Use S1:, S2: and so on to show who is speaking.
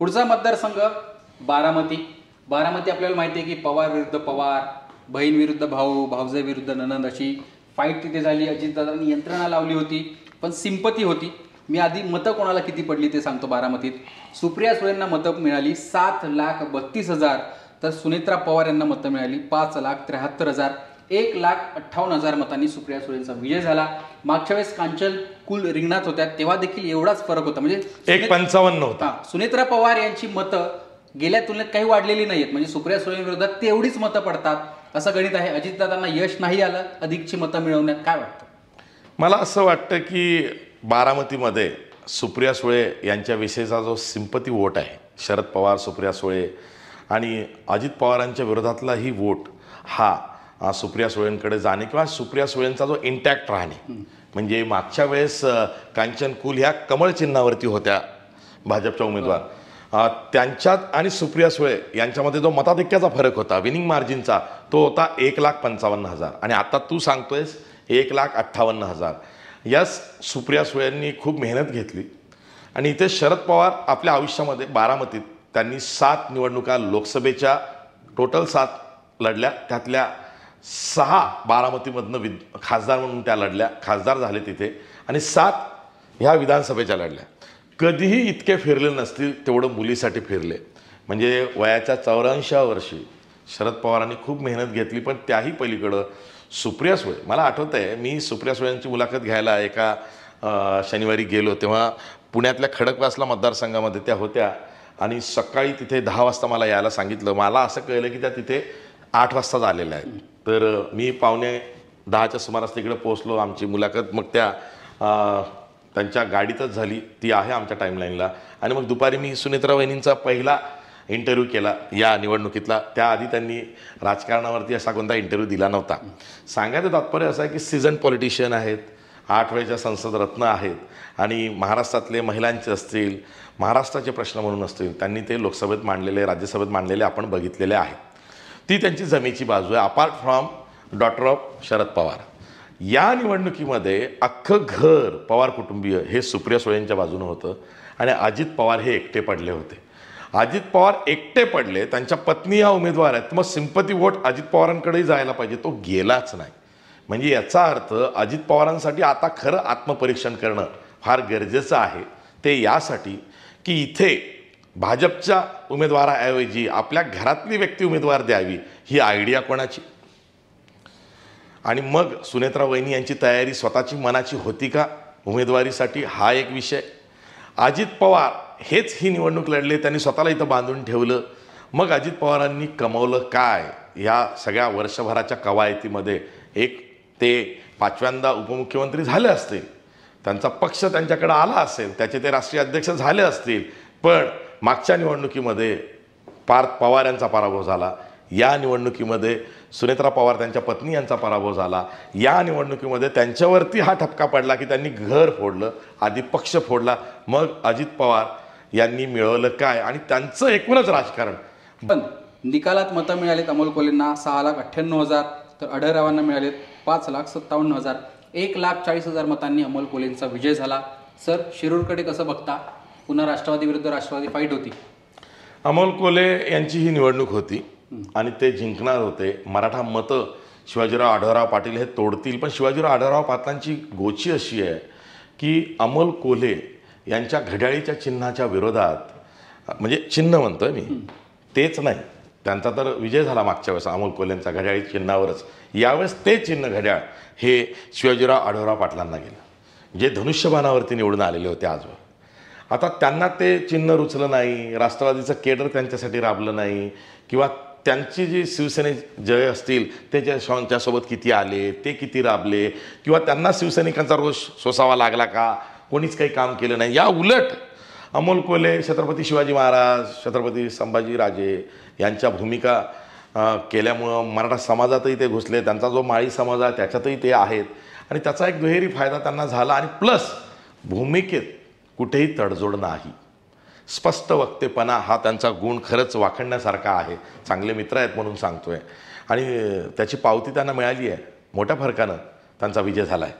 S1: पुढचा मतदारसंघ बारामती. बारामती आपल्याला माहिती आहे की पवार विरुद्ध पवार, बहीण विरुद्ध भाऊ, भाऊजे विरुद्ध ननंद अशी फाईट तिथे झाली. अजितदादांनी यंत्रणा लावली होती, पण सिंपती होती. मी आधी मतं कोणाला किती पडली ते सांगतो. बारामतीत सुप्रिया सुळेंना मतं मिळाली 7,32,000, तर सुनेत्रा पवार यांना मतं मिळाली 5,73,000. 1,58,000 मतांनी सुप्रिया सुळेंचा विजय झाला. मागच्या वेळेस कांचन कुल रिंगणात होत्या तेव्हा देखील एवढाच फरक होता, म्हणजे
S2: 1,55 होता.
S1: सुनेत्रा पवार यांची मतं गेल्या तुलनेत काही वाढलेली नाहीत, म्हणजे सुप्रिया सुळेंविरोधात तेवढीच मतं पडतात असं गणित आहे. अजितदादांना यश नाही आलं अधिकची मतं मिळवण्यात. काय वाटतं?
S2: मला असं वाटतं की बारामतीमध्ये सुप्रिया सुळे यांच्याविषयीचा जो सिंपती वोट आहे, शरद पवार, सुप्रिया सुळे आणि अजित पवारांच्या विरोधातला ही वोट हा सुप्रिया सुळेंकडे जाणे किंवा सुप्रिया सुळेंचा जो इंटॅक्ट राहणे, म्हणजे मागच्या वेळेस कांचन कुल ह्या कमळ चिन्हावरती होत्या भाजपच्या उमेदवार, त्यांच्यात आणि सुप्रिया सुळे यांच्यामध्ये जो मताधिक्याचा फरक होता, विनिंग मार्जिनचा, तो होता 1,55,000 आणि आता तू सांगतोयस 1,58,000. यास सुप्रिया सुळेंनी खूप मेहनत घेतली आणि इथे शरद पवार आपल्या आयुष्यामध्ये बारामतीत त्यांनी 7 निवडणुका लोकसभेच्या टोटल 7 लढल्या, त्यातल्या 6 बारामतीमधनं खासदार म्हणून त्या लढल्या, खासदार झाले तिथे, आणि 7 ह्या विधानसभेच्या लढल्या. कधीही इतके फिरले नसतील तेवढं मुलीसाठी फिरले. म्हणजे वयाच्या 84व्या वर्षी शरद पवारांनी खूप मेहनत घेतली, पण त्याही पलीकडं सुप्रिया सुळे, मला आठवतं आहे मी सुप्रिया सुळेंची मुलाखत घ्यायला एका शनिवारी गेलो तेव्हा पुण्यातल्या खडकवासला मतदारसंघामध्ये त्या होत्या आणि सकाळी तिथे 10 वाजता मला यायला सांगितलं. मला असं कळलं की त्या तिथे 8 वाजताच आलेल्या आहेत. तर मी 9:45च्या सुमारास तिकडे पोहोचलो. आमची मुलाखत मग त्यांच्या गाडीतच झाली, ती आहे आमच्या टाईमलाईनला. आणि मग दुपारी मी सुनेत्रा वहिनींचा पहिला इंटरव्ह्यू केला या निवडणुकीतला. त्याआधी त्यांनी राजकारणावरती असा कोणता इंटरव्ह्यू दिला नव्हता. सांगायचं तात्पर्य असं आहे की सीझन पॉलिटिशियन आहेत, 8 वेळेच्या संसद रत्न आहेत आणि महाराष्ट्रातले महिलांचे असतील, महाराष्ट्राचे प्रश्न म्हणून असतील, त्यांनी ते लोकसभेत मांडलेले, राज्यसभेत मांडलेले आपण बघितलेले आहेत. ती त्यांची जमेची बाजू आहे, apart from daughter of Sharad Pawar. या निवडणुकीमध्ये अख्खं घर पवार कुटुंबीय हे सुप्रिया सुळेंच्या बाजूनं होतं आणि अजित पवार हे एकटे पडले होते. अजित पवार एकटे पडले, त्यांच्या पत्नी या उमेदवार आहेत, मग सिंपती वोट अजित पवारांकडेही जायला पाहिजे, तो गेलाच नाही. म्हणजे याचा अर्थ अजित पवारांसाठी आता खरं आत्मपरीक्षण करणं फार गरजेचं आहे. ते यासाठी की इथे भाजपच्या उमेदवाराऐवजी आपल्या घरातली व्यक्ती उमेदवार द्यावी, ही आयडिया कोणाची? आणि मग सुनेत्रा वहिनी यांची तयारी स्वतःची मनाची होती का उमेदवारीसाठी, हा एक विषय. अजित पवार हेच ही निवडणूक लढले, त्यांनी स्वतःला इथं बांधून ठेवलं. मग अजित पवारांनी कमवलं काय या सगळ्या वर्षभराच्या कवायतीमध्ये? एक ते 5व्यांदा उपमुख्यमंत्री झाले असतील, त्यांचा पक्ष त्यांच्याकडे आला असेल, त्याचे ते राष्ट्रीय अध्यक्ष झाले असतील, पण मागच्या निवडणुकीमध्ये पार्थ पवार यांचा पराभव झाला. या निवडणुकीमध्ये सुनेत्रा पवार त्यांच्या पत्नी यांचा पराभव झाला. या निवडणुकीमध्ये त्यांच्यावरती हा ठपका पडला की त्यांनी घर फोडलं, आधी पक्ष फोडला, मग अजित पवार यांनी मिळवलं काय आणि त्यांचं एकूणच राजकारण.
S1: पण निकालात मतं मिळालेत अमोल कोल्हेंना 6,98,000, तर आढळरावांना मिळालेत 5,57,000. 1,40,000 मतांनी अमोल कोल्हेंचा विजय झाला. सर, शिरूरकडे कसं बघता? पुन्हा राष्ट्रवादी विरुद्ध राष्ट्रवादी फाईट होती.
S2: अमोल कोल्हे यांची ही निवडणूक होती आणि ते जिंकणार होते. मराठा मतं शिवाजीराव आढळराव पाटील हे तोडतील, पण शिवाजीराव आढळराव पाटलांची गोची अशी आहे की अमोल कोल्हे यांच्या घड्याळीच्या चिन्हाच्या विरोधात, म्हणजे चिन्ह म्हणतोय मी, तेच नाही, त्यांचा तर विजय झाला मागच्या वेळेस अमोल कोल्हेंचा घड्याळी चिन्हावरच. यावेळेस ते चिन्ह घड्याळ हे शिवाजीराव आढळराव पाटलांना गेलं, जे धनुष्यबाणावरती निवडून आलेले होते आजवर. आता त्यांना ते चिन्ह रुचलं नाही, राष्ट्रवादीचं केडर त्यांच्यासाठी राबलं नाही, किंवा त्यांची जी शिवसेने जय असतील ते त्यांच्यासोबत किती आले, ते किती राबले, किंवा त्यांना शिवसैनिकांचा रोष सोसावा लागला का, कोणीच काही काम केलं नाही. या उलट अमोल कोल्हे छत्रपती शिवाजी महाराज, छत्रपती संभाजीराजे यांच्या भूमिका केल्यामुळं मराठा समाजातही ते घुसले, त्यांचा जो माळी समाज आहे त्याच्यातही ते आहेत आणि त्याचा एक दुहेरी फायदा त्यांना झाला. आणि प्लस भूमिकेत कुठेही तडजोड नाही, स्पष्ट वक्तेपणा हा त्यांचा गुण खरंच वाखणण्यासारखा आहे. चांगले मित्र आहेत म्हणून सांगतोय आणि त्याची पावती त्यांना मिळाली आहे. मोठ्या फरकानं त्यांचा विजय झाला आहे.